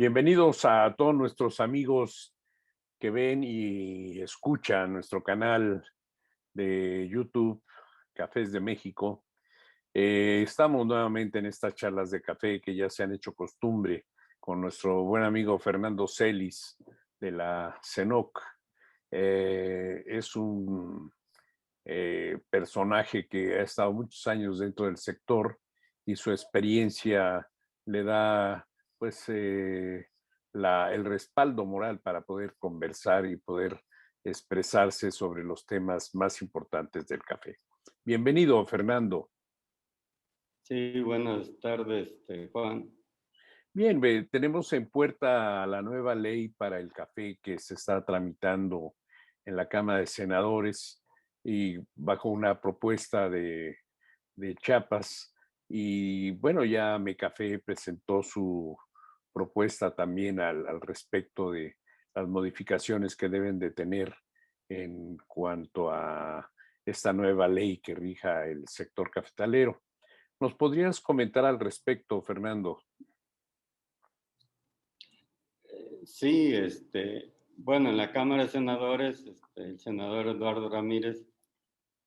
Bienvenidos a todos nuestros amigos que ven y escuchan nuestro canal de YouTube, Cafés de México. Estamos nuevamente en estas charlas de café que ya se han hecho costumbre con nuestro buen amigo Fernando Celis de la CENOC. Es un personaje que ha estado muchos años dentro del sector y su experiencia le da pues el respaldo moral para poder conversar y poder expresarse sobre los temas más importantes del café. Bienvenido, Fernando. Sí, buenas tardes, Juan. Bien, tenemos en puerta la nueva ley para el café que se está tramitando en la Cámara de Senadores y bajo una propuesta de Chiapas. Y bueno, ya Mecafé presentó su propuesta también al respecto de las modificaciones que deben de tener en cuanto a esta nueva ley que rija el sector cafetalero. ¿Nos podrías comentar al respecto, Fernando? Sí, bueno, en la Cámara de Senadores, el senador Eduardo Ramírez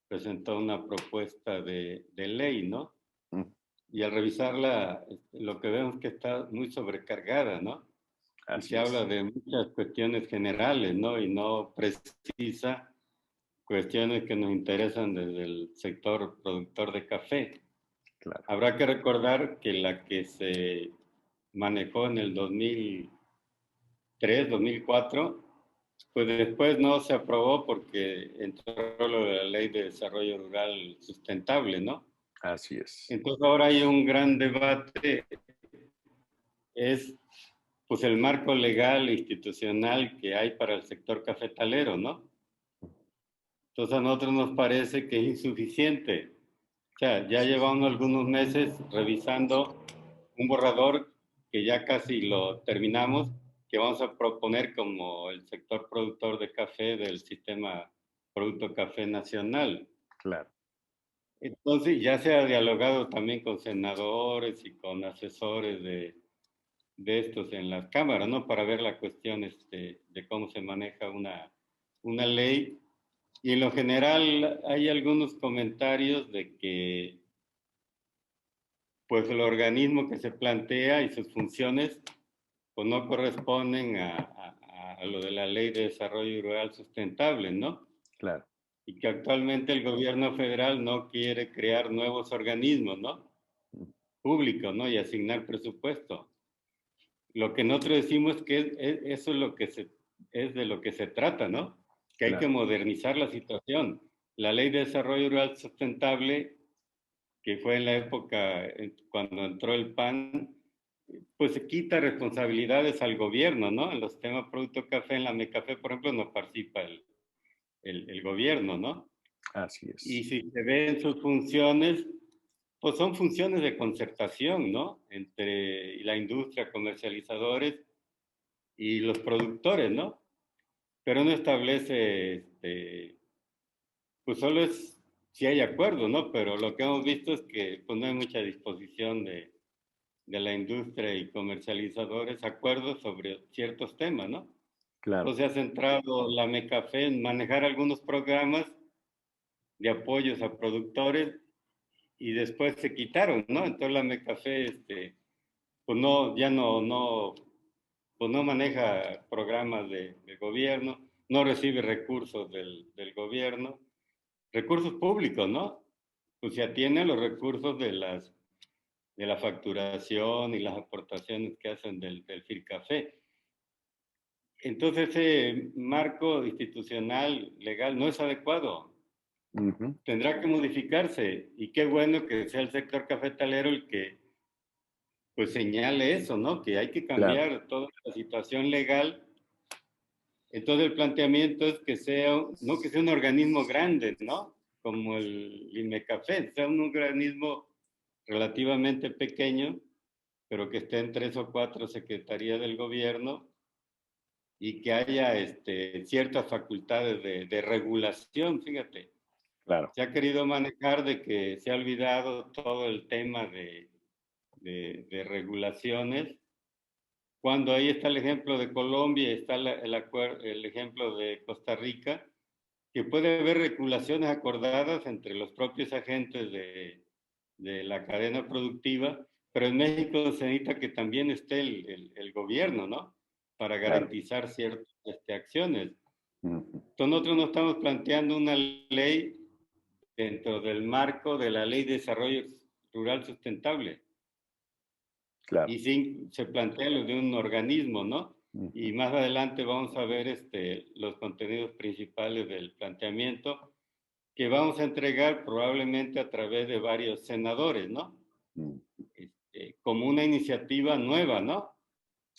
presentó una propuesta de ley, ¿no? Mm, Y al revisarla, lo que vemos es que está muy sobrecargada, ¿no? Y así se habla es, de muchas cuestiones generales, ¿no? Y no precisa cuestiones que nos interesan desde el sector productor de café. claro. Habrá que recordar que la que se manejó en el 2004, pues después no se aprobó porque entró lo de la Ley de Desarrollo Rural Sustentable, ¿no? Así es. Entonces ahora hay un gran debate, es pues el marco legal e institucional que hay para el sector cafetalero, ¿no? Entonces a nosotros nos parece que es insuficiente. O sea, ya llevamos algunos meses revisando un borrador que ya casi lo terminamos, que vamos a proponer como el sector productor de café del sistema Producto Café Nacional. Claro. Entonces ya se ha dialogado también con senadores y con asesores de estos en las cámaras, ¿no? Para ver la cuestión de cómo se maneja una ley. Y en lo general hay algunos comentarios de que pues el organismo que se plantea y sus funciones pues no corresponden a lo de la Ley de Desarrollo Rural Sustentable, ¿no? Claro. Y que actualmente el gobierno federal no quiere crear nuevos organismos, ¿no? Mm, Públicos, ¿no? Y asignar presupuesto. Lo que nosotros decimos que eso es es de lo que se trata, ¿no? Que hay que claro. modernizar la situación. La Ley de Desarrollo Rural Sustentable, que fue en la época cuando entró el PAN, pues se quita responsabilidades al gobierno, ¿no? En los temas producto café, en la MECAFé, por ejemplo, no participa el gobierno, ¿no? Así Y es. si se ven sus funciones, pues son funciones de concertación, ¿no? Entre la industria, comercializadores y los productores, ¿no? Pero no establece, pues solo es si hay acuerdo, ¿no? Pero lo que hemos visto es que pues no hay mucha disposición de la industria y comercializadores acuerdos sobre ciertos temas, ¿no? Claro. Entonces se ha centrado la MECAFE en manejar algunos programas de apoyos a productores y después se quitaron, ¿no? Entonces la MECAFE, pues no, ya pues no maneja programas de gobierno, no recibe recursos del gobierno, recursos públicos, ¿no? Pues se atiene a los recursos de la facturación y las aportaciones que hacen del FIRCAFé. Entonces ese marco institucional legal no es adecuado, Ujú. tendrá que modificarse y qué bueno que sea el sector cafetalero el que pues señale eso, ¿no? Que hay que Claro. cambiar toda la situación legal. Entonces el planteamiento es que sea, no que sea un organismo grande, ¿no? Como el INMECAFE, sea un organismo relativamente pequeño, pero que esté en 3 o 4 secretarías del gobierno y que haya ciertas facultades de regulación, fíjate. Claro. Se ha querido manejar de que se ha olvidado todo el tema de regulaciones cuando ahí está el ejemplo de Colombia, está el ejemplo de Costa Rica, que puede haber regulaciones acordadas entre los propios agentes de la cadena productiva, pero en México se necesita que también esté el gobierno, ¿no? Para Claro. garantizar ciertas acciones. Ujú. Entonces nosotros nos estamos planteando una ley dentro del marco de la Ley de Desarrollo Rural Sustentable. Claro. Y sí, se plantea lo de un organismo, ¿no? Y Ujú. más adelante vamos a ver los contenidos principales del planteamiento que vamos a entregar probablemente a través de varios senadores, ¿no? Mm. Como una iniciativa nueva, ¿no?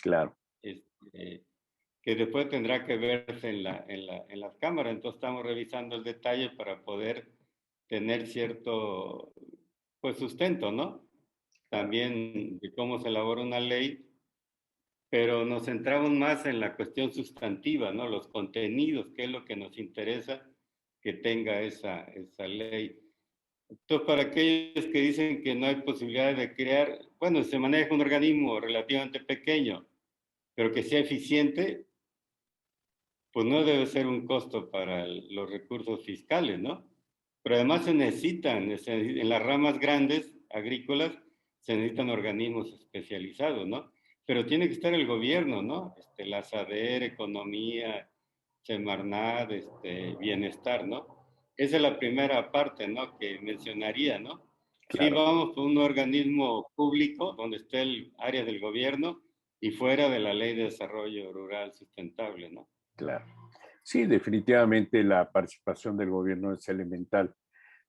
Claro. Este, que después tendrá que verse en las cámaras. Entonces estamos revisando el detalle para poder tener cierto, pues, sustento, ¿no? Claro. También de cómo se elabora una ley, pero nos centramos más en la cuestión sustantiva, ¿no? Los contenidos, qué es lo que nos interesa que tenga esa ley. Entonces, para aquellos que dicen que no hay posibilidad de crear, bueno, se maneja un organismo relativamente pequeño, pero que sea eficiente, pues no debe ser un costo para los recursos fiscales, ¿no? Pero además en las ramas grandes agrícolas, se necesitan organismos especializados, ¿no? Pero tiene que estar el gobierno, ¿no? La SADER, Economía, Semarnat, Bienestar, ¿no? Esa es la primera parte, ¿no? Que mencionaría, ¿no? Sí, Claro. vamos por un organismo público donde esté el área del gobierno y fuera de la Ley de Desarrollo Rural Sustentable, ¿no? Claro. Sí, definitivamente la participación del gobierno es elemental,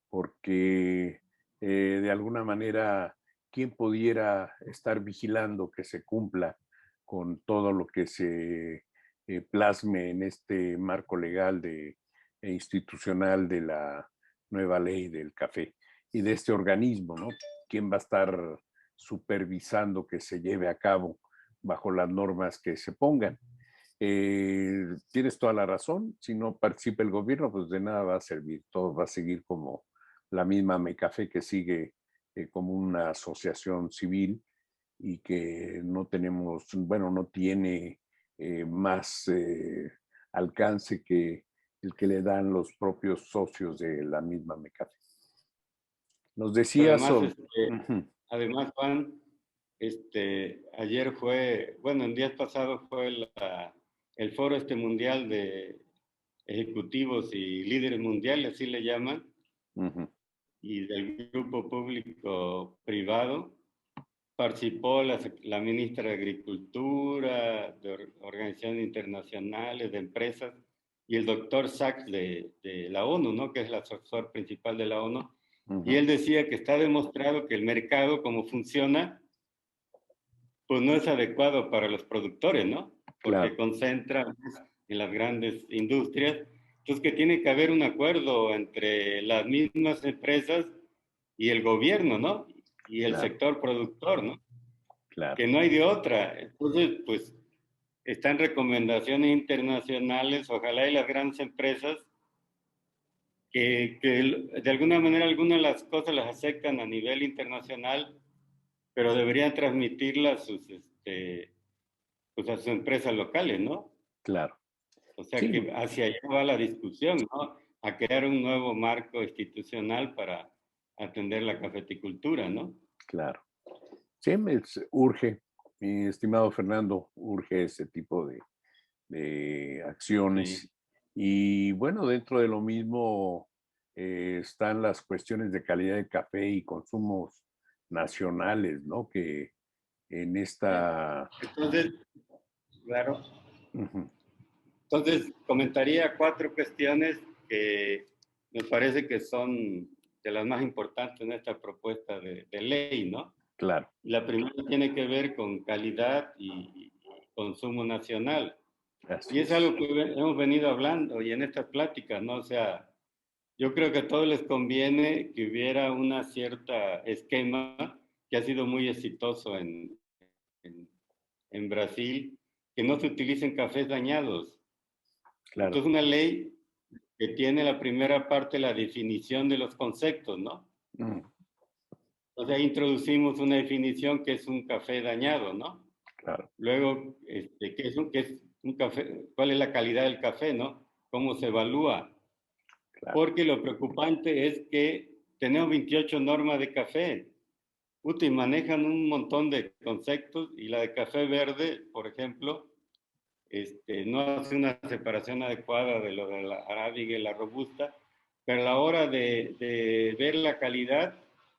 porque de alguna manera, ¿quién pudiera estar vigilando que se cumpla con todo lo que se plasme en este marco legal e institucional de la nueva ley del café y de este organismo, ¿no? ¿Quién va a estar supervisando que se lleve a cabo bajo las normas que se pongan? Tienes toda la razón, si no participa el gobierno, pues de nada va a servir, todo va a seguir como la misma MECAFE que sigue como una asociación civil y que no tenemos, bueno, no tiene más alcance que el que le dan los propios socios de la misma MECAFE. Nos Pero decía además, sobre... Ujú. además, Juan, ayer fue, bueno, en días pasados fue el foro mundial de ejecutivos y líderes mundiales, así le llaman, Ujú. y del grupo público privado. Participó la ministra de Agricultura, de organizaciones internacionales, de empresas, y el doctor Sachs de la ONU, ¿no? Que es el asesor principal de la ONU. Y Ujú. él decía que está demostrado que el mercado, como funciona, pues no es adecuado para los productores, ¿no? Porque Claro, concentra en las grandes industrias. Entonces, que tiene que haber un acuerdo entre las mismas empresas y el gobierno, ¿no? Y el claro, sector productor, ¿no? claro, Que no hay de otra. Entonces, pues, están recomendaciones internacionales, ojalá y las grandes empresas que de alguna manera algunas de las cosas las aceptan a nivel internacional, pero deberían transmitirlas pues a sus empresas locales, ¿no? claro. O sea Sí, que hacia allá va la discusión, ¿no? A crear un nuevo marco institucional para atender la cafeticultura, ¿no? claro. Sí, urge, mi estimado Fernando, urge ese tipo de Sí. acciones. Y bueno, dentro de lo mismo están las cuestiones de calidad de café y consumos nacionales, ¿no? Que en esta... Entonces, claro. Ujú. Entonces, comentaría cuatro cuestiones que me parece que son de las más importantes en esta propuesta de ley, ¿no? Claro, La primera tiene que ver con calidad y consumo nacional. Y así es es. algo que hemos venido hablando y en estas pláticas, ¿no? O sea, yo creo que a todos les conviene que hubiera una cierta esquema que ha sido muy exitoso en, en Brasil, que no se utilicen cafés dañados. Claro. Entonces, una ley que tiene la primera parte la definición de los conceptos, ¿no? Mm. Entonces, ahí introducimos una definición que es un café dañado, ¿no? Claro, Luego, qué es un café? ¿Cuál es la calidad del café, no? ¿Cómo se evalúa? claro. Porque lo preocupante es que tenemos 28 normas de café. Y manejan un montón de conceptos y la de café verde, por ejemplo, no hace una separación adecuada de lo de la arábiga y la robusta, pero a la hora de ver la calidad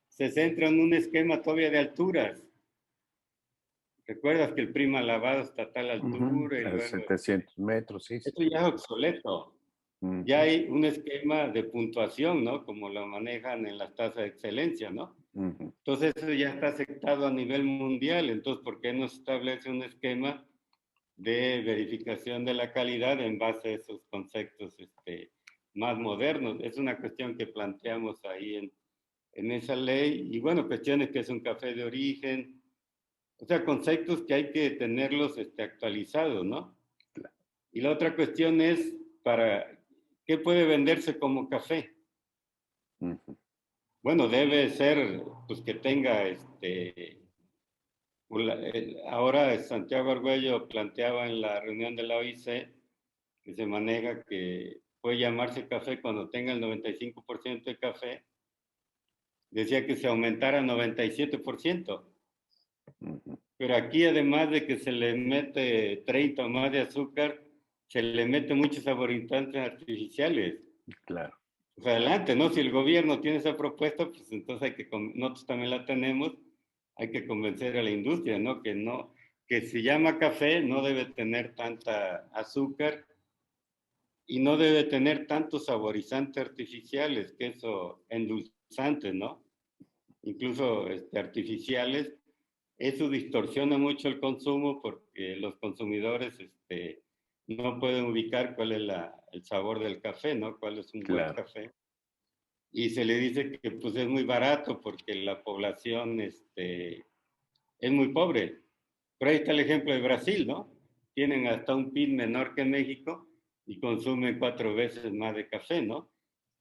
se centra en un esquema todavía de alturas. ¿Recuerdas que el prima lavado está a tal Ujú, altura y a luego 700 metros, sí, sí. esto ya es obsoleto? Ya Ujú, hay un esquema de puntuación, ¿no? Como lo manejan en las tasas de excelencia, ¿no? ujú, Entonces eso ya está aceptado a nivel mundial. Entonces, ¿por qué no se establece un esquema de verificación de la calidad en base a esos conceptos más modernos? Es una cuestión que planteamos ahí en esa ley. Y bueno, cuestiones que es un café de origen, o sea, conceptos que hay que tenerlos actualizados, ¿no? Y la otra cuestión es para qué puede venderse como café. ujú. Bueno, debe ser pues que tenga ahora Santiago Argüello planteaba en la reunión de la OIC que se maneja que puede llamarse café cuando tenga el 95% de café. Decía que se aumentara 97%. Ujú, Pero aquí, además de que se le mete 30 o más de azúcar, se le mete muchos saborizantes artificiales. claro, Pues adelante, ¿no? Si el gobierno tiene esa propuesta, pues entonces nosotros también la tenemos, hay que convencer a la industria, ¿no? Que si llama café no debe tener tanta azúcar y no debe tener tantos saborizantes artificiales, que eso, endulzantes, ¿no? Incluso artificiales. Eso distorsiona mucho el consumo porque los consumidores no pueden ubicar cuál es el sabor del café, ¿no? Cuál es un buen claro. café. Y se le dice que pues es muy barato porque la población es muy pobre. Pero ahí está el ejemplo de Brasil, ¿no? Tienen hasta un PIB menor que México y consumen 4 veces más de café, ¿no?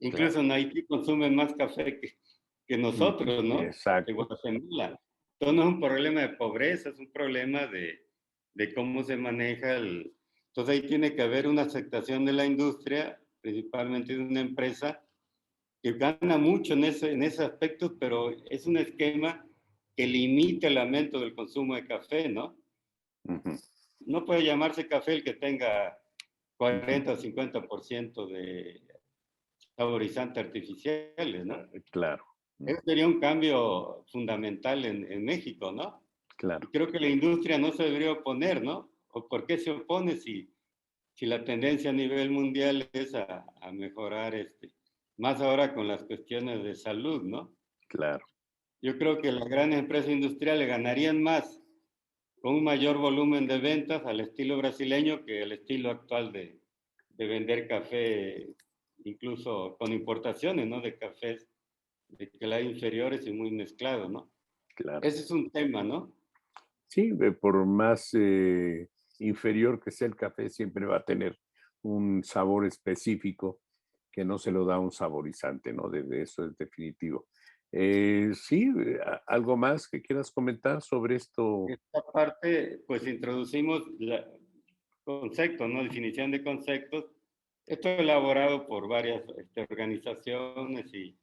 Claro. Incluso en Haití consumen más café que Ujú, nosotros, ¿no? Que exacto, Guatemala. Entonces no es un problema de pobreza, es un problema de cómo se maneja el... Entonces ahí tiene que haber una aceptación de la industria, principalmente de una empresa, que gana mucho en ese aspecto, pero es un esquema que limita el aumento del consumo de café, ¿no? ujú, No puede llamarse café el que tenga ujú, 40 o 50% de saborizantes artificiales, ¿no? claro, Eso ujú, sería un cambio fundamental en México, ¿no? Y claro, creo que la industria no se debería oponer, ¿no? ¿O por qué se opone si la tendencia a nivel mundial es a mejorar más ahora con las cuestiones de salud, ¿no? claro, Yo creo que las grandes empresas industriales ganarían más con un mayor volumen de ventas al estilo brasileño que el estilo actual de vender café, incluso con importaciones, ¿no? De cafés de calidad inferiores y muy mezclados, ¿no? claro. Ese es un tema, ¿no? Sí, por más inferior que sea el café, siempre va a tener un sabor específico que no se lo da un saborizante, ¿no? De eso es definitivo. Sí, ¿algo más que quieras comentar sobre esto? Esta parte, pues introducimos conceptos, ¿no? Definición de conceptos. Esto elaborado por varias organizaciones y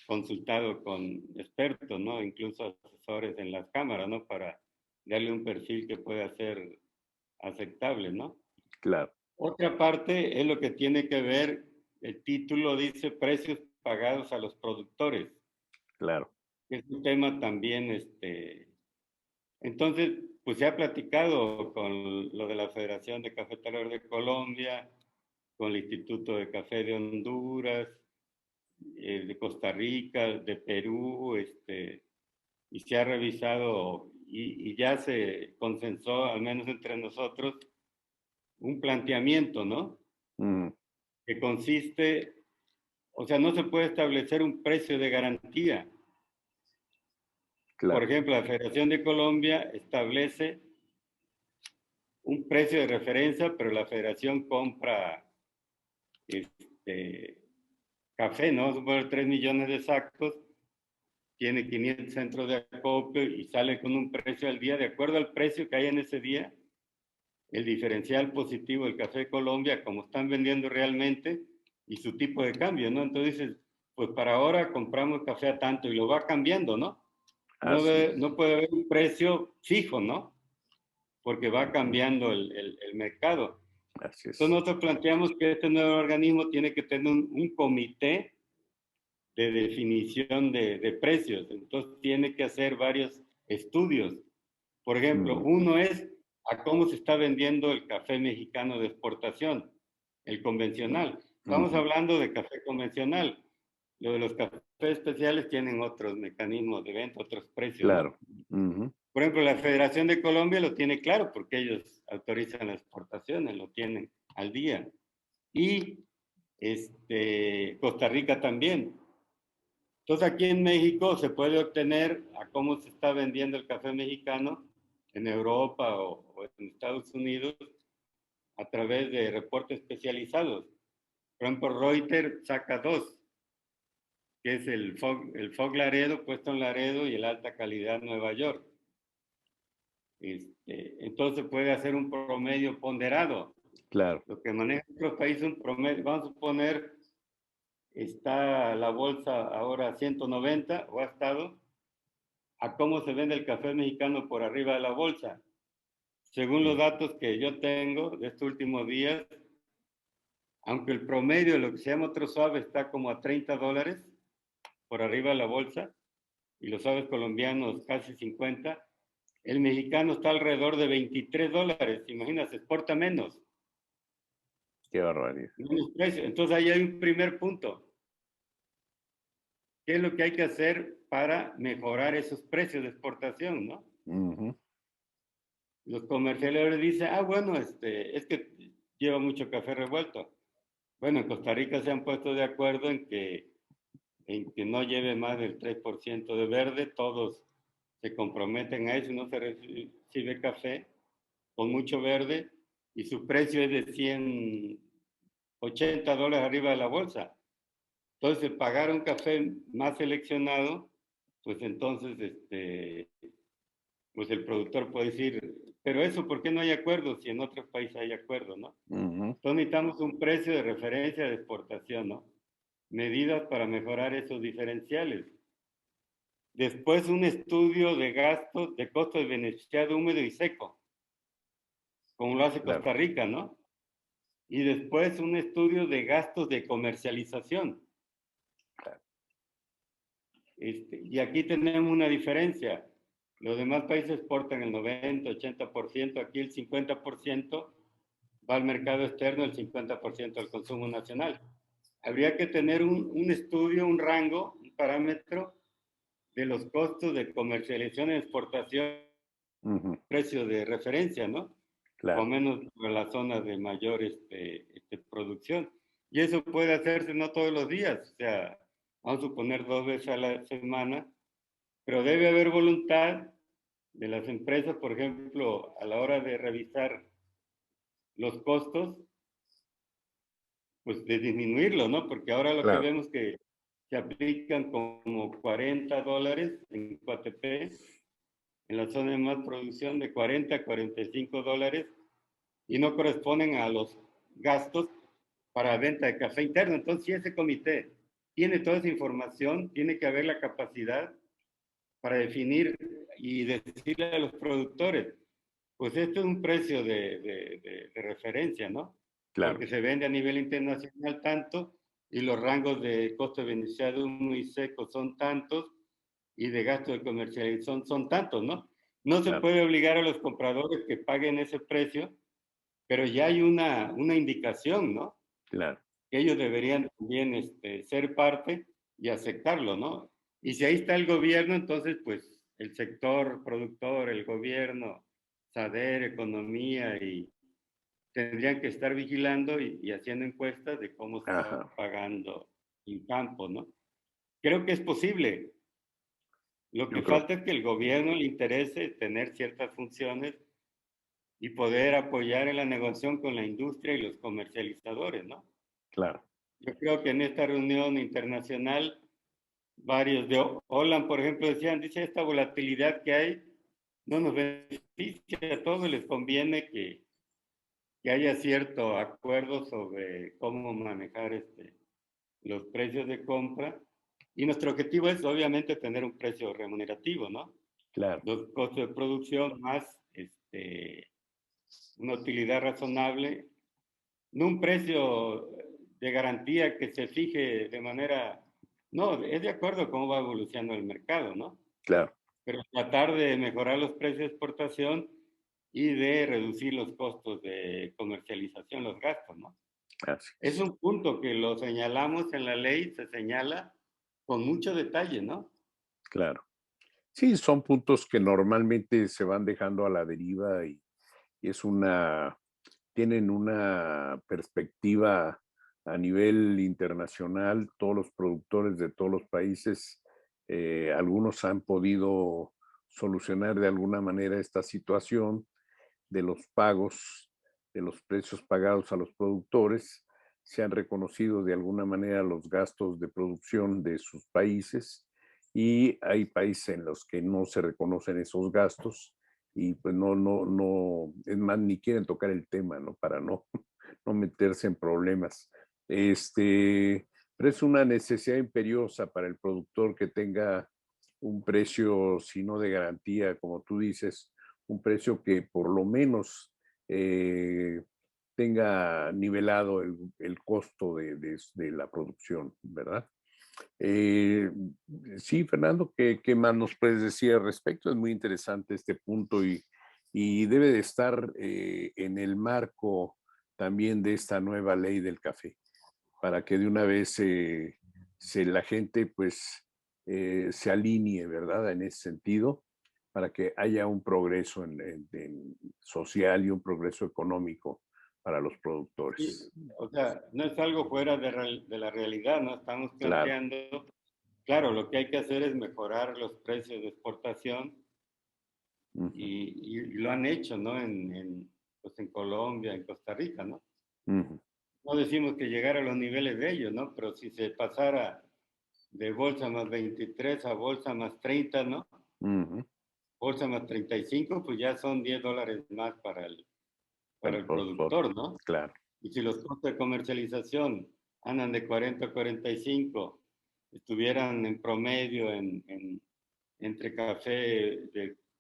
consultado con expertos, ¿no? Incluso asesores en las cámaras, ¿no? Para darle un perfil que pueda ser aceptable, ¿no? Claro, Otra parte es lo que tiene que ver, el título dice precios pagados a los productores, claro. que es un tema también, entonces, pues se ha platicado con lo de la Federación de Cafetaleros de Colombia, con el Instituto de Café de Honduras, de Costa Rica, de Perú, y se ha revisado y ya se consensó, al menos entre nosotros, un planteamiento, ¿no? Mm, Que consiste, o sea, no se puede establecer un precio de garantía. Por claro, ejemplo, la Federación de Colombia establece un precio de referencia, pero la federación compra este, café, ¿no? Supone 3 millones de sacos, tiene 500 centros de acopio y sale con un precio al día, de acuerdo al precio que hay en ese día, el diferencial positivo del café de Colombia, como están vendiendo realmente, y su tipo de cambio, ¿no? Entonces dices, pues para ahora compramos café a tanto y lo va cambiando, ¿no? No, Así es. no puede haber un precio fijo, ¿no? Porque va Ujú. cambiando el mercado. Así Entonces es. nosotros planteamos que este nuevo organismo tiene que tener un comité de definición de precios. Entonces tiene que hacer varios estudios. Por ejemplo, Ujú, uno es a cómo se está vendiendo el café mexicano de exportación, el convencional. Estamos ujú. hablando de café convencional. Lo de los cafés especiales tienen otros mecanismos de venta, otros precios, ¿no? Claro. Ujú. Por ejemplo, la Federación de Colombia lo tiene claro porque ellos autorizan las exportaciones, lo tienen al día. Y Costa Rica también. Entonces aquí en México se puede obtener a cómo se está vendiendo el café mexicano en Europa o en Estados Unidos a través de reportes especializados. Por ejemplo, Reuters saca dos, que es el Fog Laredo, puesto en Laredo, y el Alta Calidad Nueva York. Entonces puede hacer un promedio ponderado. Claro. Lo que maneja otros países un promedio, vamos a suponer, está la bolsa ahora a 190 o ha estado, a cómo se vende el café mexicano por arriba de la bolsa. Según los Mm. datos que yo tengo de estos últimos días, aunque el promedio de lo que se llama otro suave está como a $30 por arriba de la bolsa, y los suaves colombianos casi 50, el mexicano está alrededor de $23. Imagina, se exporta menos, Qué barbaridad. menos precio. Entonces ahí hay un primer punto. ¿Qué es lo que hay que hacer para mejorar esos precios de exportación, no? Ujú. Los comercializadores dicen, ah, bueno, es que lleva mucho café revuelto. Bueno, en Costa Rica se han puesto de acuerdo en que no lleve más del 3% de verde, todos se comprometen a eso, no se recibe café con mucho verde y su precio es de $180 arriba de la bolsa. Entonces, pagar un café más seleccionado, pues entonces, pues el productor puede decir, pero eso, ¿por qué no hay acuerdo si en otros países hay acuerdo, no? Ujú. Entonces necesitamos un precio de referencia de exportación, ¿no? Medidas para mejorar esos diferenciales. Después un estudio de gastos, de costo de beneficiado húmedo y seco, como lo hace Claro. Costa Rica, ¿no? Y después un estudio de gastos de comercialización. Claro. Y aquí tenemos una diferencia. Los demás países exportan el 90, 80%, aquí el 50% va al mercado externo, el 50% al consumo nacional. Habría que tener un estudio, un rango, un parámetro de los costos de comercialización y exportación, Ujú. precio de referencia, ¿no? O Claro. menos para las zonas de mayor producción. Y eso puede hacerse no todos los días, o sea, vamos a suponer 2 veces a la semana, pero debe haber voluntad de las empresas, por ejemplo, a la hora de revisar los costos, pues de disminuirlo, ¿no? Porque ahora lo que Claro. vemos que se aplican como $40 en Coatepec, en la zona de más producción de 40 a $45, y no corresponden a los gastos para venta de café interno. Entonces, si ese comité tiene toda esa información, tiene que haber la capacidad para definir y decirle a los productores, pues esto es un precio de referencia, ¿no? Claro. Porque se vende a nivel internacional tanto y los rangos de costo de beneficiado muy seco son tantos y de gasto de comercialización son tantos, ¿no? No se Claro. puede obligar a los compradores que paguen ese precio, pero ya hay una indicación, ¿no? Claro. Que ellos deberían también ser parte y aceptarlo, ¿no? Y si ahí está el gobierno, entonces, pues, el sector productor, el gobierno, saber, economía, y tendrían que estar vigilando y haciendo encuestas de cómo se está Ajá. pagando en campo, ¿no? Creo que es posible. Lo Yo que creo, falta es que el gobierno le interese tener ciertas funciones y poder apoyar en la negociación con la industria y los comercializadores, ¿no? claro. Yo creo que en esta reunión internacional, varios de Holland, por ejemplo, dice, esta volatilidad que hay no nos beneficia a todos, les conviene que haya cierto acuerdo sobre cómo manejar los precios de compra. Y nuestro objetivo es obviamente tener un precio remunerativo, ¿no? Claro, Los costos de producción más una utilidad razonable, no un precio de garantía que se fije de manera, no, es de acuerdo a cómo va evolucionando el mercado, ¿no? claro. Pero tratar de mejorar los precios de exportación y de reducir los costos de comercialización, los gastos, ¿no? Así Es es, un punto que lo señalamos en la ley, se señala con mucho detalle, ¿no? claro. Sí, son puntos que normalmente se van dejando a la deriva y es tienen una perspectiva a nivel internacional. Todos los productores de todos los países, algunos han podido solucionar de alguna manera esta situación de los pagos, de los precios pagados a los productores. Se han reconocido de alguna manera los gastos de producción de sus países y hay países en los que no se reconocen esos gastos y pues es más, ni quieren tocar el tema, ¿no? Para no meterse en problemas. Pero es una necesidad imperiosa para el productor que tenga un precio, si no de garantía, como tú dices, un precio que por lo menos eh, tenga nivelado el costo de la producción, ¿verdad? Eh, sí, Fernando, ¿qué más nos puedes decir al respecto? Es muy interesante este punto y debe de estar en el marco también de esta nueva ley del café, para que de una vez la gente pues se alinee, ¿verdad? En ese sentido, para que haya un progreso en social y un progreso económico para los Y, productores. o sea, no es algo fuera de la realidad, ¿no? Estamos Claro. planteando, claro, lo que hay que hacer es mejorar los precios de exportación Ujú, y lo han hecho, ¿no? Pues en Colombia, en Costa Rica, ¿no? ujú, No decimos que llegara a los niveles de ellos, ¿no? Pero si se pasara de bolsa más 23 a bolsa más 30, ¿no? ujú. Bolsa más 35, pues ya son $10 más para El el productor, productor, ¿no? claro. Y si los costos de comercialización andan de 40 a 45, estuvieran en promedio entre café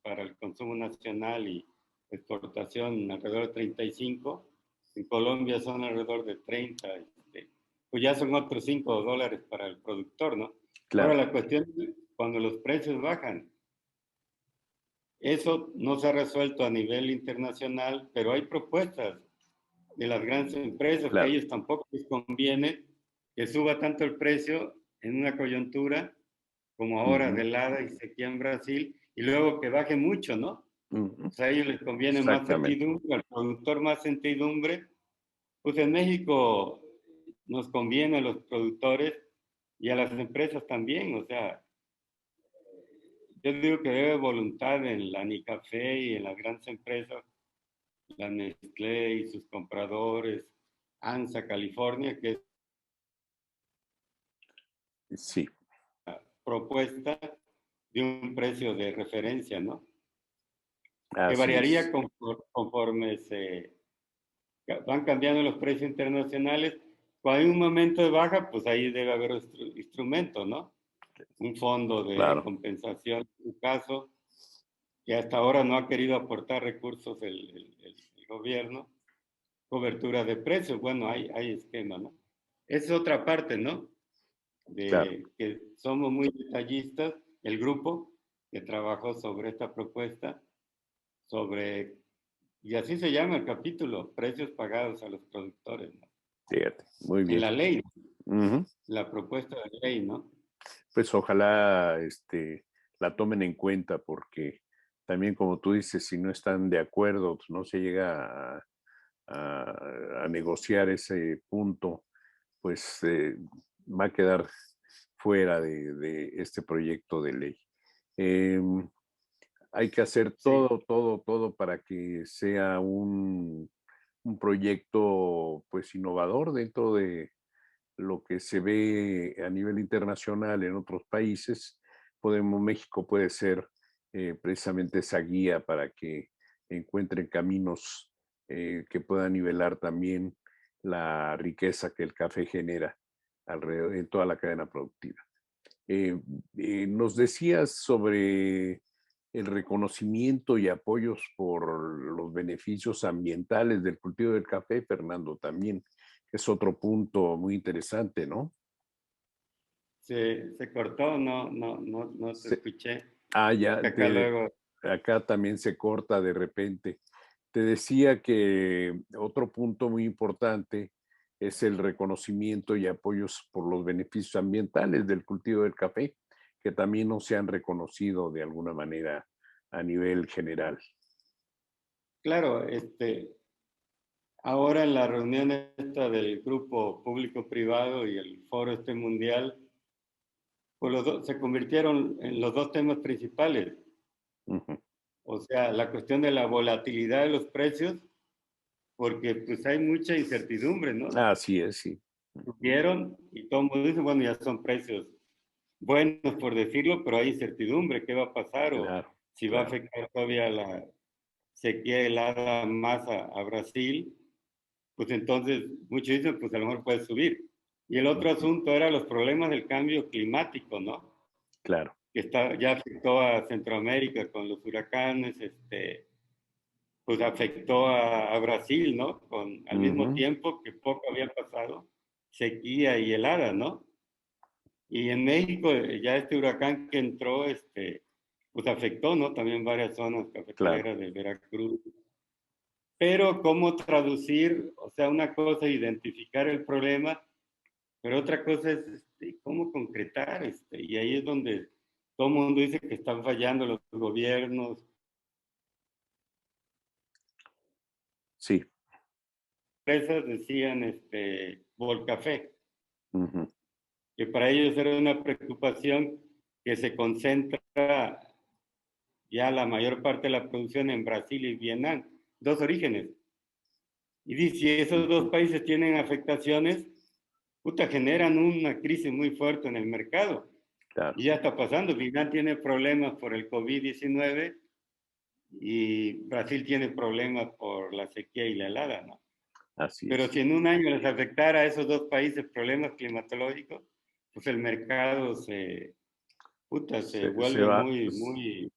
para el consumo nacional y exportación alrededor de 35, en Colombia son alrededor de 30, pues ya son otros $5 para el productor, ¿no? Ahora Claro, la cuestión es cuando los precios bajan. Eso no se ha resuelto a nivel internacional, pero hay propuestas de las grandes empresas que a claro. ellos tampoco les conviene que suba tanto el precio en una coyuntura como ahora Ujú, de helada y sequía en Brasil, y luego que baje mucho, ¿no? ujú. O sea, a ellos les conviene más Exactamente. certidumbre, al productor más certidumbre. Pues en México nos conviene a los productores y a las empresas también, o sea, yo digo que debe voluntad en la Nicafé y en las grandes empresas, la Nestlé y sus compradores, ANSA, California, que es Sí, la propuesta de un precio de referencia, ¿no? Que así variaría es. conforme se van cambiando los precios internacionales. Cuando hay un momento de baja, pues ahí debe haber instrumentos, ¿no? Un fondo de Claro, compensación, en su caso, que hasta ahora no ha querido aportar recursos el gobierno, cobertura de precios, bueno, hay esquema, ¿no? Esa es otra parte, ¿no? claro. De que somos muy detallistas, el grupo que trabajó sobre esta propuesta, sobre, y así se llama el capítulo, precios pagados a los productores, ¿no? Fíjate, muy En bien. la ley, Ujú. la propuesta de ley, ¿no? Pues ojalá la tomen en cuenta porque también como tú dices, si no están de acuerdo, pues no se llega a negociar ese punto, pues va a quedar fuera de este proyecto de ley. Em, Hay que hacer Sí, todo para que sea un proyecto pues innovador dentro de lo que se ve a nivel internacional en otros países. México puede ser precisamente esa guía para que encuentren caminos que pueda nivelar también la riqueza que el café genera alrededor en toda la cadena productiva. Eh, Nos decías sobre el reconocimiento y apoyos por los beneficios ambientales del cultivo del café, Fernando, también es otro punto muy interesante, ¿no? Se cortó, no te Se- escuché, Ya, porque acá luego, acá también se corta de repente. Te decía que otro punto muy importante es el reconocimiento y apoyos por los beneficios ambientales del cultivo del café, que también no se han reconocido de alguna manera a nivel general. claro, ahora en la reunión esta del grupo público-privado y el foro este mundial, pues se convirtieron en los dos temas principales. Ujú. O sea, la cuestión de la volatilidad de los precios, porque pues hay mucha incertidumbre, ¿no? Así es, sí. Ujú. Subieron y todo el mundo dice, bueno, ya son precios buenos por decirlo, pero hay incertidumbre, ¿qué va a pasar? O Claro, si va a claro. afectar todavía la sequía helada más a Brasil, pues entonces muchos dicen, pues a lo mejor puede subir. Y el otro Ujú. asunto era los problemas del cambio climático, ¿no? Claro. Que ya afectó a Centroamérica con los huracanes, pues afectó a Brasil, ¿no? Al mismo Ujú. tiempo que poco había pasado, sequía y helada, ¿no? Y en México ya este huracán que entró, pues afectó, ¿no? También varias zonas Claro. cafetaleras de Veracruz. Pero cómo traducir, o sea, una cosa es identificar el problema, pero otra cosa es cómo concretar, y ahí es donde todo el mundo dice que están fallando los gobiernos. Sí. Empresas decían, Volcafé, Ujú. que para ellos era una preocupación que se concentra ya la mayor parte de la producción en Brasil y Vietnam, dos orígenes. Y dice, si esos dos Ujú. países tienen afectaciones, puta, generan una crisis muy fuerte en el mercado. Claro. Y ya está pasando. Vietnam tiene problemas por el COVID-19 y Brasil tiene problemas por la sequía y la helada, ¿no? Así Pero es. si en un año les afectara a esos dos países problemas climatológicos, pues el mercado se Se vuelve va. muy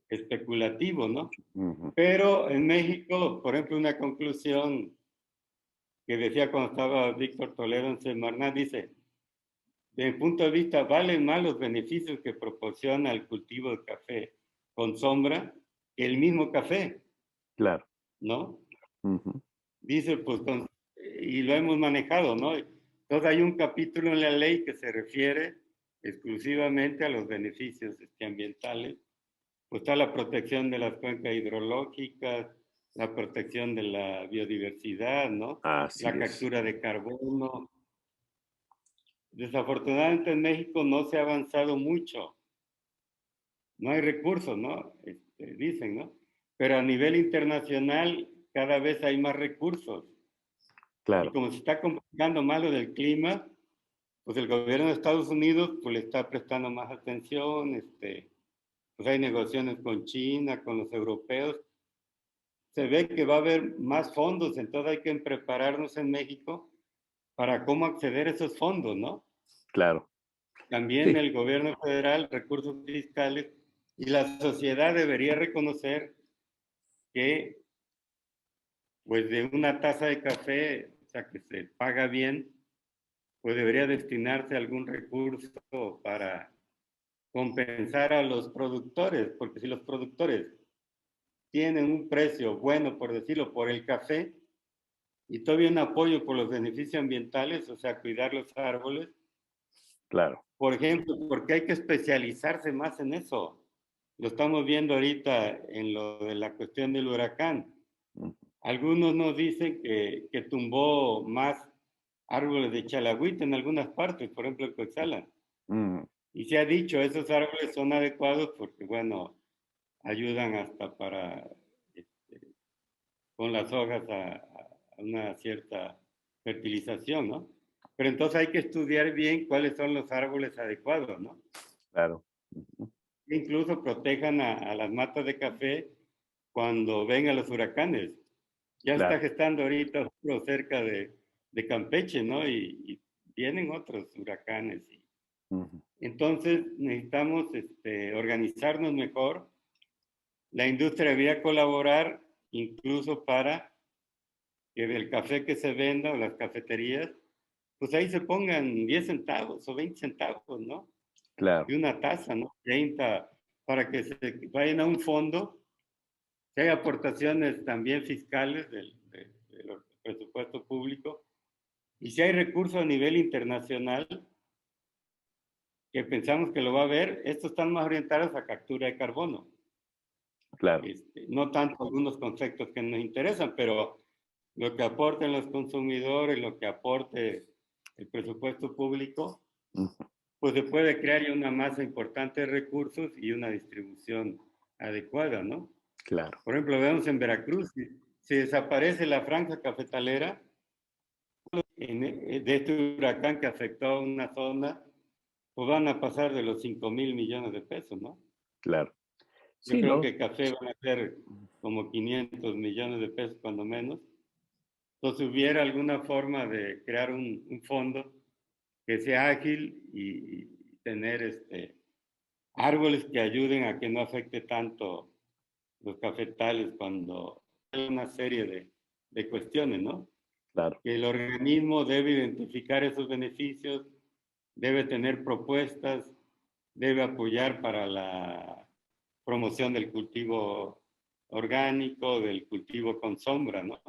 especulativo, ¿no? Ujú. Pero en México, por ejemplo, una conclusión que decía cuando estaba Víctor Toledo en Semarnat, dice, desde mi punto de vista, valen más los beneficios que proporciona el cultivo de café con sombra que el mismo café, Claro. ¿no? Ujú. Dice, pues, y lo hemos manejado, ¿no? Entonces hay un capítulo en la ley que se refiere exclusivamente a los beneficios ambientales. Pues está la protección de las cuencas hidrológicas, la protección de la biodiversidad, ¿no? La Así es. captura de carbono. Desafortunadamente en México no se ha avanzado mucho. No hay recursos, ¿no? Dicen, ¿no? Pero a nivel internacional cada vez hay más recursos. Y Claro. como se está complicando más lo del clima, pues el gobierno de Estados Unidos pues le está prestando más atención, pues hay negociaciones con China, con los europeos. Se ve que va a haber más fondos, entonces hay que prepararnos en México para cómo acceder a esos fondos, ¿no? Claro. También Sí. el gobierno federal, recursos fiscales, y la sociedad debería reconocer que, pues, de una taza de café, o sea, que se paga bien, pues debería destinarse algún recurso para compensar a los productores, porque si los productores tienen un precio bueno, por decirlo, por el café, y todavía un apoyo por los beneficios ambientales, o sea, cuidar los árboles, Claro. por ejemplo, porque hay que especializarse más en eso. Lo estamos viendo ahorita en lo de la cuestión del huracán. Ujú. Algunos nos dicen que tumbó más árboles de chalagüite en algunas partes, por ejemplo en Coetzalan. Ujú. Y se ha dicho, esos árboles son adecuados porque, bueno, ayudan hasta para, este, con las hojas a una cierta fertilización, ¿no? Pero entonces hay que estudiar bien cuáles son los árboles adecuados, ¿no? Claro. Ujú. Incluso protejan a las matas de café cuando vengan los huracanes. ya está claro. gestando ahorita otro cerca de Campeche, ¿no? Y vienen otros huracanes. Ujú, Entonces necesitamos organizarnos mejor. La industria debería colaborar incluso para que del café que se venda o las cafeterías, pues ahí se pongan 10 centavos o 20 centavos, ¿no? claro, De una taza, ¿no? 30, para que se vayan a un fondo, que hay aportaciones también fiscales de los presupuestos públicos, y si hay recursos a nivel internacional, que pensamos que lo va a haber, estos están más orientados a captura de carbono. claro. No tanto algunos conceptos que nos interesan, pero lo que aporten los consumidores, lo que aporte el presupuesto público, Ujú, pues se puede crear ya una masa importante de recursos y una distribución adecuada, ¿no? claro. Por ejemplo, vemos en Veracruz, si desaparece la franja cafetalera de este huracán que afectó a una zona, pues van a pasar de los 5,000 millones de pesos, ¿no? Claro. Yo Sí, creo ¿no? que café van a ser como 500 millones de pesos, cuando menos. Entonces, hubiera alguna forma de crear un fondo que sea ágil y tener árboles que ayuden a que no afecte tanto los cafetales cuando hay una serie de cuestiones, ¿no? Claro. Que el organismo debe identificar esos beneficios, debe tener propuestas, debe apoyar para la promoción del cultivo orgánico, del cultivo con sombra, ¿no?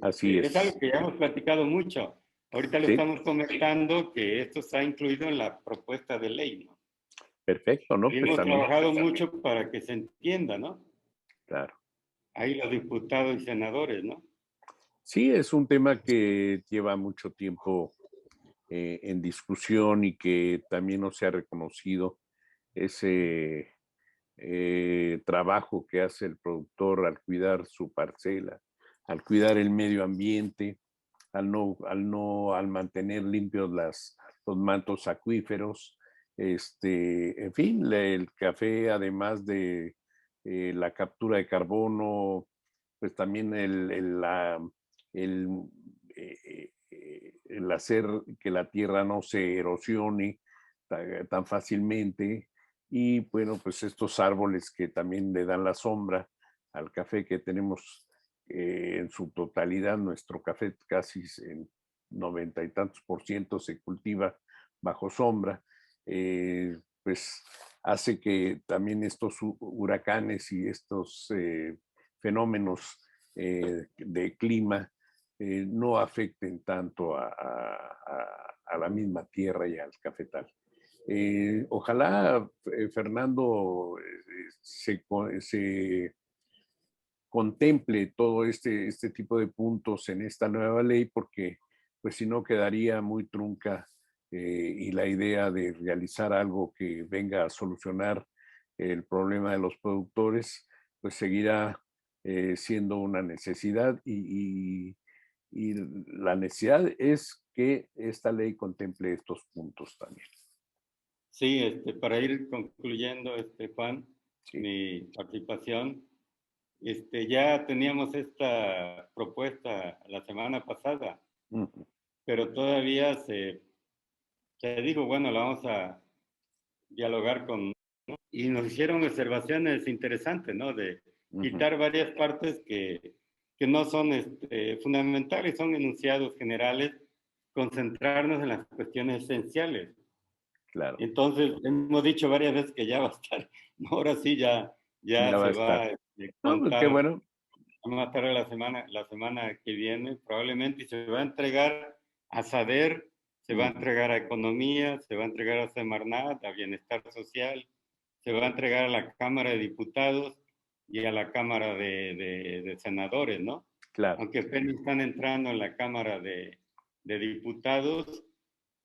Así Es algo es. que ya hemos platicado mucho. Ahorita lo Sí, estamos comentando que esto está incluido en la propuesta de ley, ¿no? perfecto, ¿no? Y Pues hemos también, trabajado mucho para que se entienda, ¿no? claro. Ahí los diputados y senadores, ¿no? Sí, es un tema que lleva mucho tiempo en discusión y que también no se ha reconocido ese trabajo que hace el productor al cuidar su parcela, al cuidar el medio ambiente, al mantener limpios los mantos acuíferos. En fin, el café, además de la captura de carbono, pues también el, el hacer que la tierra no se erosione tan fácilmente, y bueno, pues estos árboles que también le dan la sombra al café que tenemos en su totalidad. Nuestro café casi en 90 y tantos por ciento se cultiva bajo sombra, pues hace que también estos huracanes y estos fenómenos de clima no afecten tanto a la misma tierra y al cafetal. Ojalá, Fernando, se contemple todo este tipo de puntos en esta nueva ley, porque pues si no quedaría muy trunca, y la idea de realizar algo que venga a solucionar el problema de los productores, pues seguirá siendo una necesidad, y la necesidad es que esta ley contemple estos puntos también. Sí, para ir concluyendo, Juan, Sí. mi participación, ya teníamos esta propuesta la semana pasada, Ujú, pero todavía se dijo, bueno, la vamos a dialogar con, y nos hicieron observaciones interesantes, ¿no? De ujú, quitar varias partes que no son fundamentales, son enunciados generales, concentrarnos en las cuestiones esenciales. claro, Entonces, hemos dicho varias veces que ya va a estar, ahora sí ya ya va a se estar. va a No, pues qué contar bueno. más tarde la semana que viene, probablemente, y se va a entregar a SADER, se va a Ujú, entregar a Economía, se va a entregar a Semarnat, a Bienestar Social, se va a entregar a la Cámara de Diputados y a la Cámara de Senadores, ¿no? claro, Aunque apenas están entrando en la Cámara de Diputados,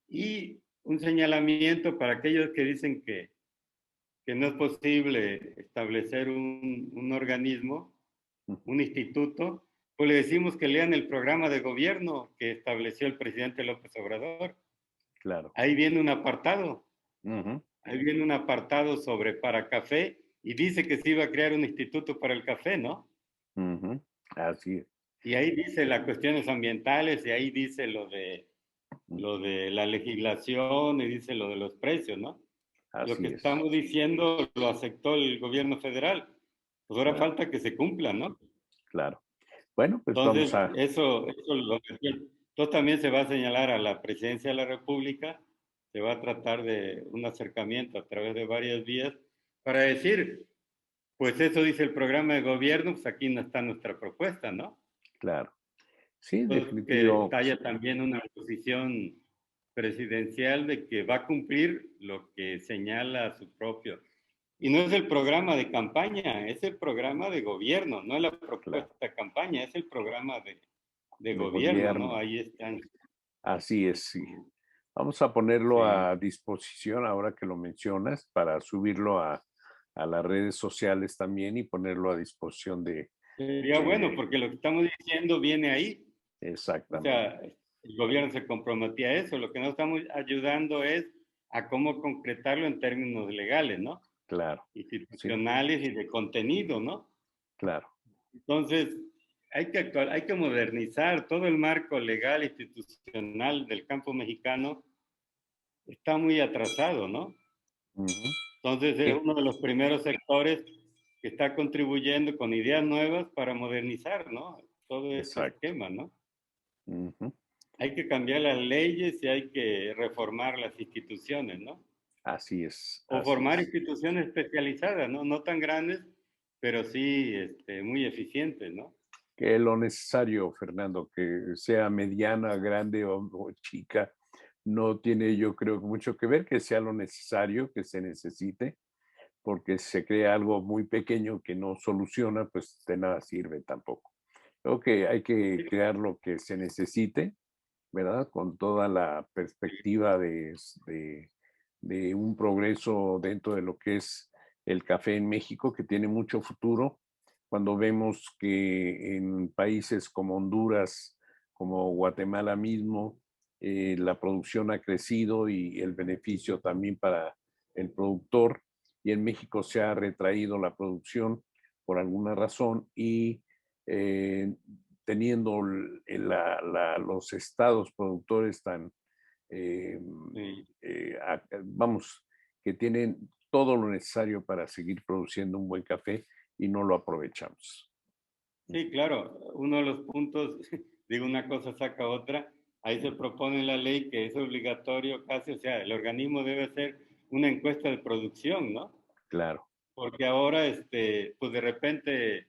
y un señalamiento para aquellos que dicen que no es posible establecer un organismo, ujú, un instituto, pues le decimos que lean el programa de gobierno que estableció el presidente López Obrador. claro. Ahí viene un apartado, Ujú, ahí viene un apartado sobre para café, y dice que se iba a crear un instituto para el café, ¿no? ujú. Así es. Y ahí dice las cuestiones ambientales y ahí dice Mm, lo de la legislación y dice lo de los precios, ¿no? Lo que así es, estamos diciendo lo aceptó el gobierno federal. Pues ahora claro, falta que se cumpla, ¿no? claro. Bueno, pues vamos Entonces, a, eso lo que entonces también se va a señalar a la presidencia de la República, se va a tratar de un acercamiento a través de varias vías para decir, pues eso dice el programa de gobierno, pues aquí no está nuestra propuesta, ¿no? claro. Sí, Entonces, que definitivo, haya también una posición presidencial de que va a cumplir lo que señala su propio. Y no es el programa de campaña, es el programa de gobierno, no es la claro, propuesta de campaña, es el programa de de gobierno, ¿no? gobierno. Ahí están. Así es, sí. Vamos a ponerlo Sí. a disposición ahora que lo mencionas para subirlo a las redes sociales también y ponerlo a disposición Sería bueno, de porque lo que estamos diciendo viene ahí. O exactamente, sea, el gobierno se comprometía a eso. Lo que nos estamos ayudando es a cómo concretarlo en términos legales, ¿no? claro, sí, Institucionales y de contenido, ¿no? claro, Entonces, hay que modernizar todo el marco legal institucional del campo mexicano. Está muy atrasado, ¿no? ujú, Entonces, es sí, uno de los primeros sectores que está contribuyendo con ideas nuevas para modernizar, ¿no? Todo este exacto, esquema, ¿no? ujú, Hay que cambiar las leyes y hay que reformar las instituciones, ¿no? así es, O así formar es. instituciones especializadas, ¿no? No tan grandes, pero sí muy eficientes, ¿no? Que lo necesario, Fernando, que sea mediana, grande o chica, no tiene yo creo mucho que ver, que sea lo necesario, que se necesite, porque si se crea algo muy pequeño que no soluciona, pues de nada sirve tampoco. Creo que hay que Sí, crear lo que se necesite, ¿verdad? Con toda la perspectiva de un progreso dentro de lo que es el café en México, que tiene mucho futuro. Cuando vemos que en países como Honduras, como Guatemala mismo, la producción ha crecido y el beneficio también para el productor, y en México se ha retraído la producción por alguna razón y eh, teniendo los estados productores tan, eh, sí. vamos, que tienen todo lo necesario para seguir produciendo un buen café y no lo aprovechamos. Sí, claro, uno de los puntos, digo, una cosa saca otra, ahí se propone en la ley que es obligatorio casi, o sea, el organismo debe hacer una encuesta de producción, ¿no? Claro. Porque ahora, pues de repente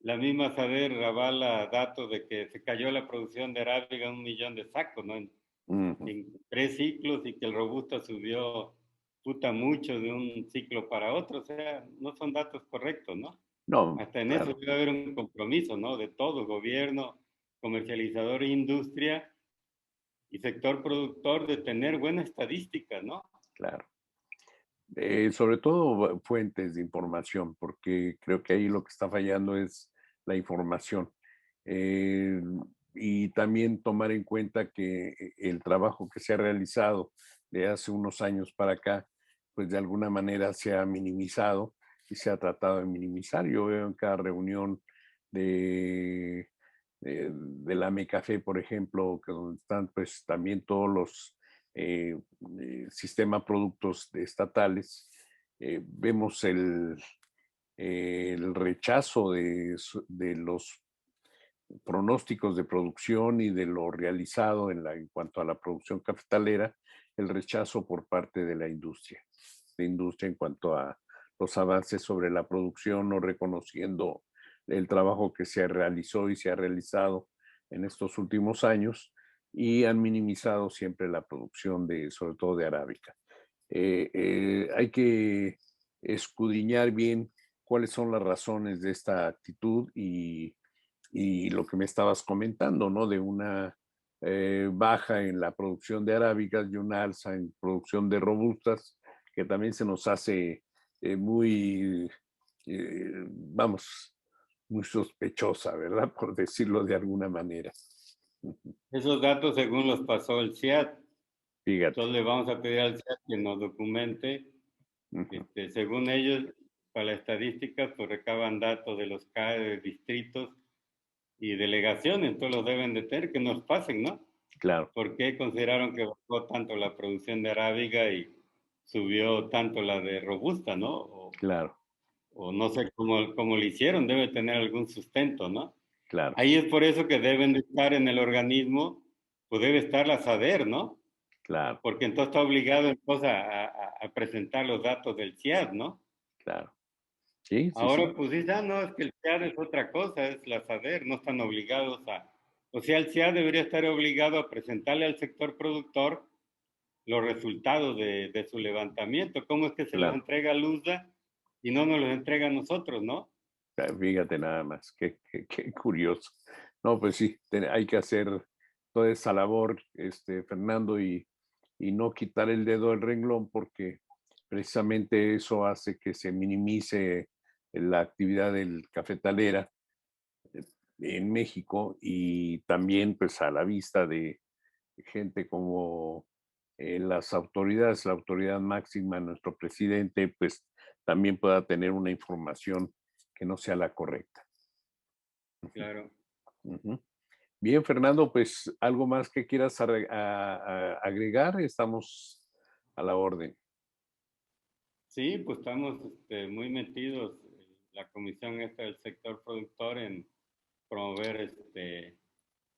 la misma Saber avala datos de que se cayó la producción de arábiga 1 millón de sacos, ¿no? Ujú. En 3 ciclos y que el robusta subió puta mucho de un ciclo para otro, o sea, no son datos correctos, ¿no? No, Hasta en eso claro, debe haber un compromiso, ¿no? De todo, gobierno, comercializador, industria y sector productor de tener buenas estadísticas, ¿no? claro. Sobre todo fuentes de información, porque creo que ahí lo que está fallando es la información. Eh, y también tomar en cuenta que el trabajo que se ha realizado de hace unos años para acá, pues de alguna manera se ha minimizado y se ha tratado de minimizar. Yo veo en cada reunión de, de la MECAFé, por ejemplo, que donde están pues también todos los sistema productos estatales, vemos el rechazo de los pronósticos de producción y de lo realizado en cuanto a la producción cafetalera, el rechazo por parte de industria en cuanto a los avances sobre la producción, no reconociendo el trabajo que se realizó y se ha realizado en estos últimos años y han minimizado siempre la producción de, sobre todo de arábica. Hay que escudriñar bien cuáles son las razones de esta actitud y lo que me estabas comentando, ¿no? De una baja en la producción de arábicas y una alza en producción de robustas, que también se nos hace muy, vamos, muy sospechosa, ¿verdad? Por decirlo de alguna manera. Esos datos según los pasó el CIAT. Fíjate. Entonces le vamos a pedir al CIAT que nos documente. Ujú, Según ellos, para las estadísticas, pues recaban datos de los CAE de distritos y delegaciones, entonces los deben de tener, que nos pasen, ¿no? Claro, ¿Por qué consideraron que bajó tanto la producción de arábiga y subió tanto la de robusta, ¿no? claro, O no sé cómo lo hicieron, debe tener algún sustento, ¿no? claro, Ahí es por eso que deben de estar en el organismo, pues debe estar la SADER, ¿no? claro, Porque entonces está obligado entonces a presentar los datos del CIAD, ¿no? claro. Sí, sí, sí, Ahora pues dice, ah, no, es que el CIAD es otra cosa, es la SADER, no están obligados a... O sea, el CIAD debería estar obligado a presentarle al sector productor los resultados de su levantamiento. ¿Cómo es que se los claro. entrega a Luzda y no nos los entrega a nosotros, no? Fíjate nada más, qué curioso. No, pues sí, hay que hacer toda esa labor, Fernando, y no quitar el dedo del renglón, porque precisamente eso hace que se minimice la actividad del cafetalera en México y también pues a la vista de gente como las autoridades, la autoridad máxima, nuestro presidente, pues también pueda tener una información que no sea la correcta. Claro. Ujú. Bien, Fernando, pues algo más que quieras agregar, estamos a la orden. Sí, pues estamos muy metidos, la comisión esta del sector productor en promover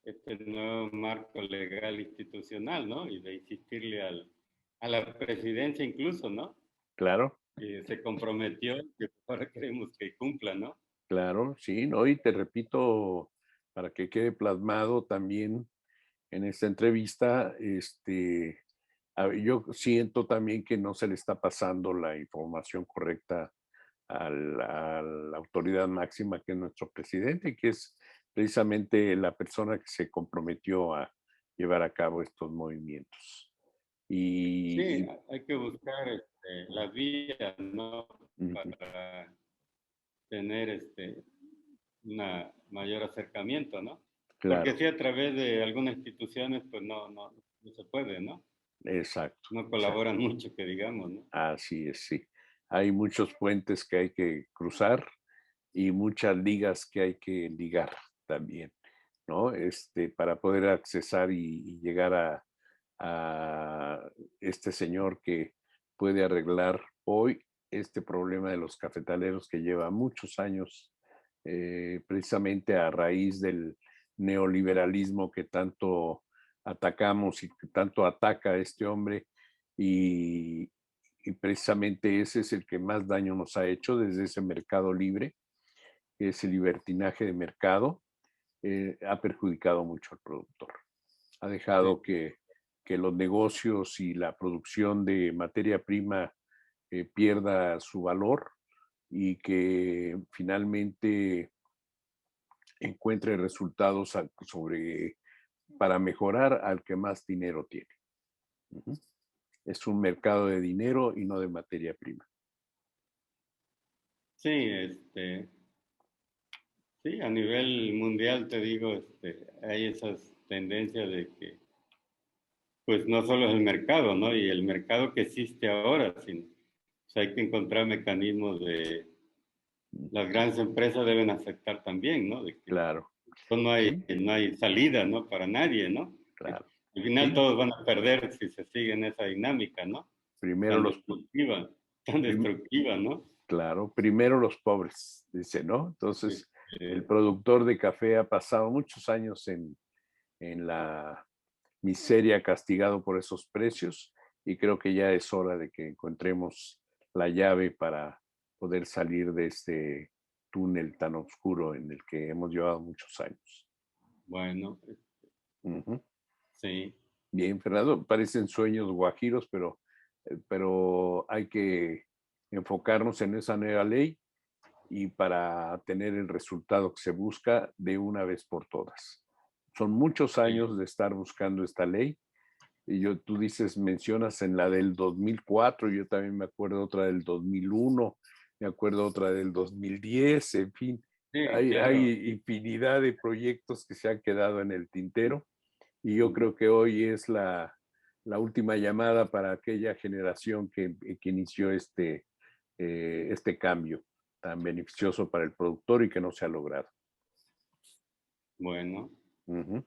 este nuevo marco legal institucional, ¿no? Y de insistirle a la presidencia incluso, ¿no? Claro, Que se comprometió, que ahora queremos que cumpla, ¿no? claro, sí, ¿no? Y te repito, para que quede plasmado también en esta entrevista, yo siento también que no se le está pasando la información correcta a la autoridad máxima, que es nuestro presidente, que es precisamente la persona que se comprometió a llevar a cabo estos movimientos. Sí, Y, hay que buscar las vías, ¿no? ujú, Para tener un mayor acercamiento, ¿no? Porque claro, si a través de algunas instituciones, pues no se puede, ¿no? exacto, No exacto. colaboran mucho, que digamos, ¿no? Así es, sí. Hay muchos puentes que hay que cruzar y muchas ligas que hay que ligar también, ¿no? Para poder accesar y llegar a este señor que puede arreglar hoy este problema de los cafetaleros que lleva muchos años, precisamente a raíz del neoliberalismo que tanto atacamos y que tanto ataca a este hombre y, y precisamente ese es el que más daño nos ha hecho desde ese mercado libre, ese libertinaje de mercado, ha perjudicado mucho al productor. Ha Sí, dejado que los negocios y la producción de materia prima pierda su valor y que finalmente encuentre resultados para mejorar al que más dinero tiene. Uh -huh. Es un mercado de dinero y no de materia prima. sí, sí, a nivel mundial te digo, hay esas tendencias de que, pues no solo es el mercado, ¿no? Y el mercado que existe ahora, sino, o sea, hay que encontrar mecanismos de, las grandes empresas deben aceptar también, ¿no? De que Claro, pues, sí, no hay salida, ¿no? Para nadie, ¿no? claro, Al final sí. todos van a perder si se sigue en esa dinámica, ¿no? Primero Tan los, destructiva, tan prim, destructiva, ¿no? claro, primero los pobres, dice, ¿no? Entonces, el Este, productor de café ha pasado muchos años en la miseria castigado por esos precios y creo que ya es hora de que encontremos la llave para poder salir de este túnel tan oscuro en el que hemos llevado muchos años. bueno, Ujú. sí, Bien, Fernando, parecen sueños guajiros, pero hay que enfocarnos en esa nueva ley y para tener el resultado que se busca de una vez por todas. Son muchos sí, años de estar buscando esta ley. Y tú dices, mencionas en la del 2004, yo también me acuerdo otra del 2001, me acuerdo otra del 2010, en fin, sí, claro. hay infinidad de proyectos que se han quedado en el tintero y yo creo que hoy es la última llamada para aquella generación que inició este cambio tan beneficioso para el productor y que no se ha logrado. Bueno, Ujú.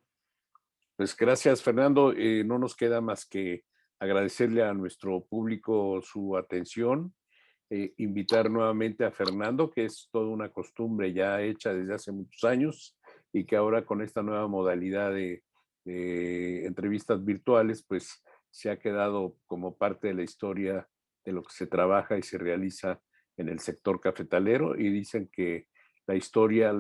Pues gracias, Fernando. No nos queda más que agradecerle a nuestro público su atención, invitar nuevamente a Fernando, que es toda una costumbre ya hecha desde hace muchos años y que ahora con esta nueva modalidad de entrevistas virtuales, pues se ha quedado como parte de la historia de lo que se trabaja y se realiza en el sector cafetalero y dicen que la historia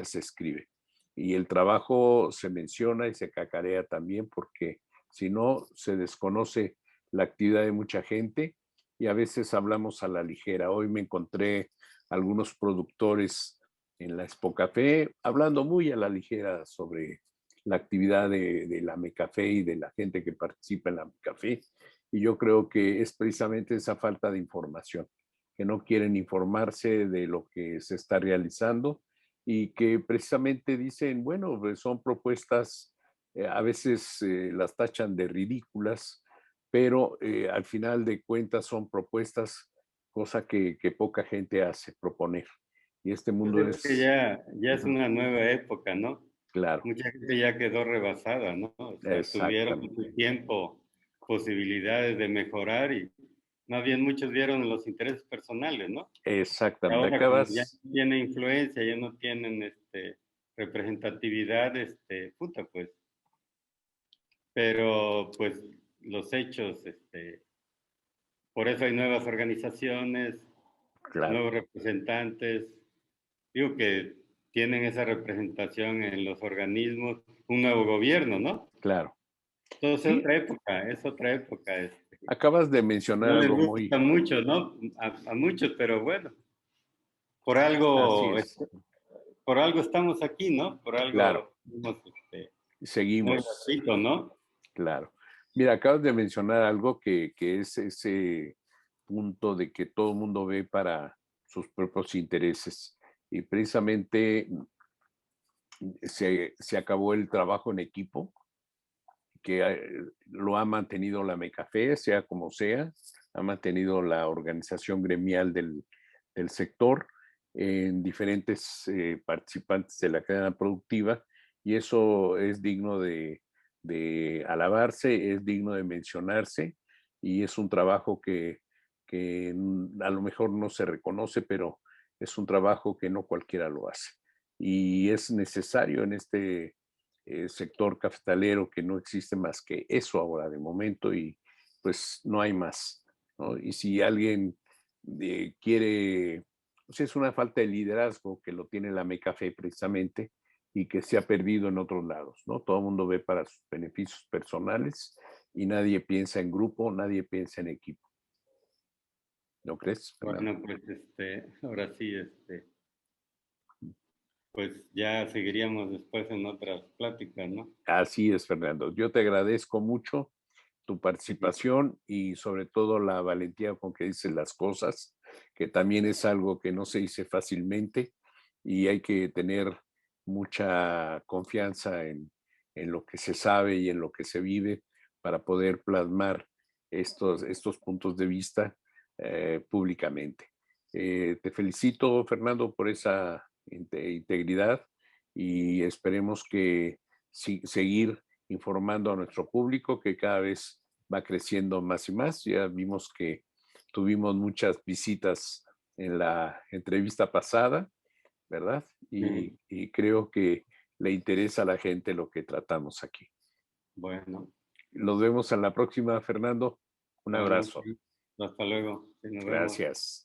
se escribe y el trabajo se menciona y se cacarea también porque si no se desconoce la actividad de mucha gente y a veces hablamos a la ligera. Hoy me encontré algunos productores en la Expo Café hablando muy a la ligera sobre la actividad de la Mecafé y de la gente que participa en la Mecafé. Y yo creo que es precisamente esa falta de información, que no quieren informarse de lo que se está realizando y que precisamente dicen, bueno, pues son propuestas, a veces las tachan de ridículas, pero al final de cuentas son propuestas, cosa que poca gente hace, proponer. Y este pues mundo es que es, ya es ujú, una nueva época, ¿no? claro, Mucha gente ya quedó rebasada, ¿no? O sea, tuvieron en exactamente, su tiempo posibilidades de mejorar y más bien muchos vieron los intereses personales, ¿no? Y exactamente. ahora como ya Acabas, no tiene influencia, ya no tienen representatividad, puta, pues, pero pues los hechos, por eso hay nuevas organizaciones, claro, nuevos representantes, digo que tienen esa representación en los organismos, un nuevo gobierno, ¿no? claro. Entonces Sí, es otra época. acabas de mencionar No les algo gusta muy, mucho, ¿no? A muchos, pero bueno, por así algo, es, por algo estamos aquí, ¿no? Por claro, algo hemos, hemos seguimos, escrito, ¿no? claro. Mira, acabas de mencionar algo que es ese punto de que todo el mundo ve para sus propios intereses. Y precisamente se acabó el trabajo en equipo, que lo ha mantenido la Mecafé, sea como sea, ha mantenido la organización gremial del sector en diferentes participantes de la cadena productiva y eso es digno de alabarse, es digno de mencionarse y es un trabajo que a lo mejor no se reconoce, pero es un trabajo que no cualquiera lo hace. Y es necesario en este sector cafetalero que no existe más que eso ahora de momento y pues no hay más, ¿no? Y si alguien quiere, pues es una falta de liderazgo que lo tiene la Mecafé precisamente y que se ha perdido en otros lados, ¿no? Todo el mundo ve para sus beneficios personales y nadie piensa en grupo, nadie piensa en equipo. ¿No crees, Fernando? Bueno, pues ahora sí, pues ya seguiríamos después en otras pláticas, ¿no? Así es, Fernando. Yo te agradezco mucho tu Ujú. participación y sobre todo la valentía con que dices las cosas, que también es algo que no se dice fácilmente y hay que tener mucha confianza en lo que se sabe y en lo que se vive para poder plasmar estos puntos de vista públicamente. Te felicito, Fernando, por esa integridad y esperemos que seguir informando a nuestro público que cada vez va creciendo más y más. Ya vimos que tuvimos muchas visitas en la entrevista pasada, ¿verdad? Ujú. Y creo que le interesa a la gente lo que tratamos aquí. Bueno, Nos vemos en la próxima, Fernando. Un bueno, abrazo. sí. Hasta luego. Sí, nos vemos. Gracias.